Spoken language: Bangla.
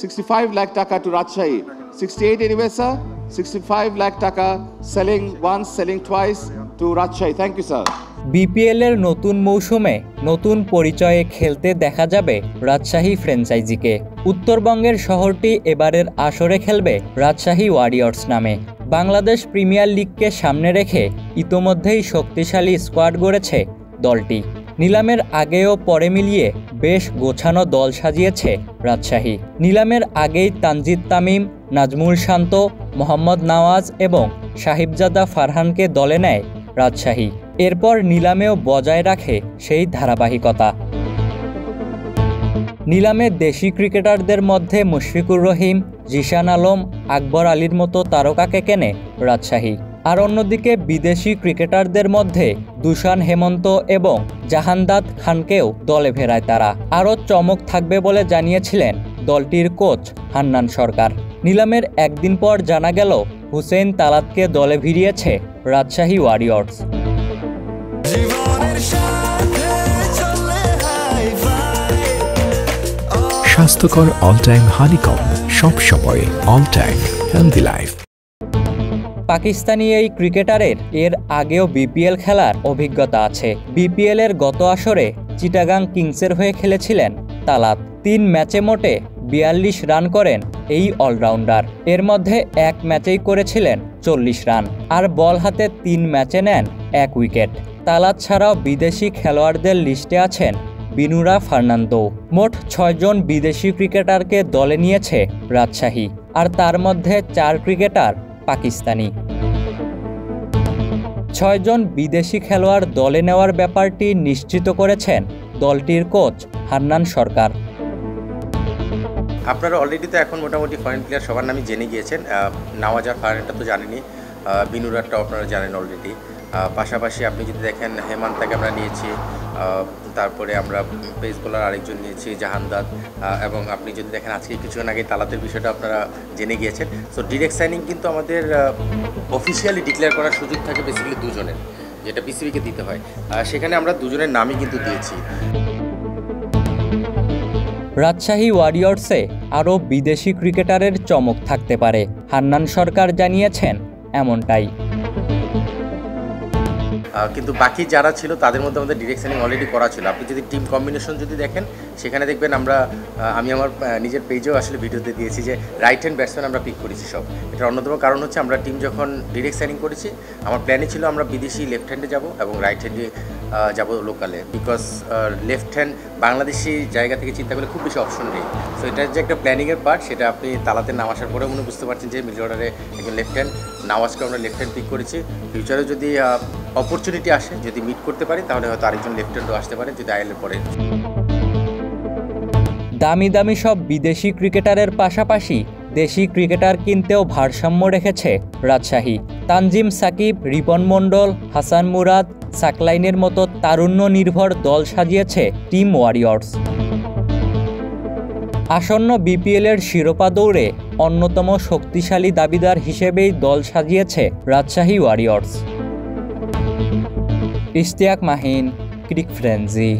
65 lakh taka to Rajshahi. 68 Anivesa, 65 lakh taka selling once, selling twice to Rajshahi. Thank you, sir. BPL এর নতুন মৌসুমে নতুন পরিচয়ে খেলতে দেখা যাবে রাজশাহী ফ্র্যাঞ্চাইজিকে। উত্তরবঙ্গের শহরটি এবারের আসরে খেলবে রাজশাহী ওয়ারিয়র্স নামে। বাংলাদেশ প্রিমিয়ার লিগকে সামনে রেখে ইতোমধ্যেই শক্তিশালী স্কোয়াড গড়েছে দলটি। নিলামের আগেও পরে মিলিয়ে বেশ গোছানো দল সাজিয়েছে রাজশাহী। নিলামের আগেই তানজিদ তামিম, নাজমুল শান্ত, মোহাম্মদ নওয়াজ এবং সাহিবজাদা ফারহানকে দলে নেয় রাজশাহী। এরপর নিলামেও বজায় রাখে সেই ধারাবাহিকতা। নিলামে দেশি ক্রিকেটারদের মধ্যে মুশফিকুর রহিম, জিশান আলম, আকবর আলীর মতো তারকাকে কেনে রাজশাহী। আর অন্যদিকে বিদেশি ক্রিকেটারদের মধ্যে দুশান হেমন্ত এবং জাহানদাদ খানকেও দলে ফেরায় তারা। আরও চমক থাকবে বলে জানিয়েছিলেন দলটির কোচ হান্নান সরকার। নিলামের একদিন পর জানা গেল হুসেইন তালাতকে দলে ভিড়িয়েছে রাজশাহী ওয়ারিয়র্স। স্বাস্থ্যকর অল টাইম হানিকম, সব সময় all time healthy life. Pakistani এই ক্রিকেটারের এর আগেও বিপিএল খেলার অভিজ্ঞতা আছে। বিপিএল এর গত আসরে চিটাগাং কিংসের হয়ে খেলেছিলেন তালাত। 3 ম্যাচে মোটে 42 রান করেন এই অলরাউন্ডার। এর মধ্যে এক ম্যাচেই করেছিলেন 40 রান, আর বল হাতে 3 ম্যাচে নেন 1 উইকেট। তালাত ছাড়াও বিদেশি খেলোয়াড়দের লিস্টে আছেন বিনুরা ফার্নান্দো। মোট 6 জন বিদেশি ক্রিকেটারকে দলে নিয়েছে রাজশাহী, আর তার মধ্যে 4 ক্রিকেটার পাকিস্তানি। 6 জন বিদেশি খেলোয়াড় দলে নেওয়ার ব্যাপারটি নিশ্চিত করেছেন দলটির কোচ হান্নান সরকার। আপনারা অলরেডি তো এখন মোটামুটি ফরেন প্লেয়ার সবার নামই জেনে গিয়েছেন। নওয়াজ আর ফারহানটা তো জানেনই, বিনুরাটাও আপনারা জানেন অলরেডি। পাশাপাশি আপনি যদি দেখেন হেমান্তাকে আমরা নিয়েছি, তারপরে আমরা পেস বোলার আরেকজন নিয়েছি জাহানদাদ, এবং আপনি যদি দেখেন আজকে কিছুক্ষণ আগে তালাতের বিষয়টা আপনারা জেনে গিয়েছেন। সো ডিরেক্ট সাইনিং কিন্তু আমাদের অফিসিয়ালি ডিক্লেয়ার করার সুযোগ থাকে বেসিক্যালি 2 জনের, যেটা বিসিবিকে দিতে হয়। সেখানে আমরা 2 জনের নামই কিন্তু দিয়েছি। রাজশাহী ওয়ারিয়র্সে আরও বিদেশি ক্রিকেটারের চমক থাকতে পারে। হান্নান সরকার জানিয়েছেন এমনটাই। কিন্তু বাকি যারা ছিল তাদের মধ্যে আমাদের ডিরেক্ট সাইনিং অলরেডি করা ছিল। আপনি যদি টিম কম্বিনেশন যদি দেখেন সেখানে দেখবেন আমি আমার নিজের পেজেও আসলে ভিডিওতে দিয়েছি যে রাইট হ্যান্ড ব্যাটসম্যান আমরা পিক করেছি সব। এটার অন্যতম কারণ হচ্ছে আমরা টিম যখন ডিরেক্ট সাইনিং করেছি আমার প্ল্যানই ছিল আমরা বিদেশি লেফট হ্যান্ডে যাব এবং রাইট হ্যান্ডে যাব লোকালে, বিকজ লেফট হ্যান্ড বাংলাদেশি জায়গা থেকে চিন্তা করলে খুব বেশি অপশন নেই। সো এটার যে একটা প্ল্যানিংয়ের পার্ট সেটা আপনি তালাতের নাম আসার পরে মনে বুঝতে পারছেন যে মিডল অর্ডারে একজন লেফট হ্যান্ড নওয়াজকে আমরা লেফট হ্যান্ড পিক করেছি। ফিউচারে যদি অপরচুনিটি আসে, যদি মিট করতে পারি, তাহলে হয়তো আরেকজন লেফট হ্যান্ডও আসতে পারে যদি আইএলের পরে। দামি দামি সব বিদেশি ক্রিকেটারের পাশাপাশি দেশি ক্রিকেটার কিনতেও ভারসাম্য রেখেছে রাজশাহী। তানজিম সাকিব, রিপন মণ্ডল, হাসান মুরাদ, সাকলাইনের মতো তারুণ্য নির্ভর দল সাজিয়েছে টিম ওয়ারিয়র্স। আসন্ন বিপিএলের শিরোপা দৌড়ে অন্যতম শক্তিশালী দাবিদার হিসেবেই দল সাজিয়েছে রাজশাহী ওয়ারিয়র্স। ইশতিয়াক মাহিন, ক্রিক ফ্রেঞ্জি।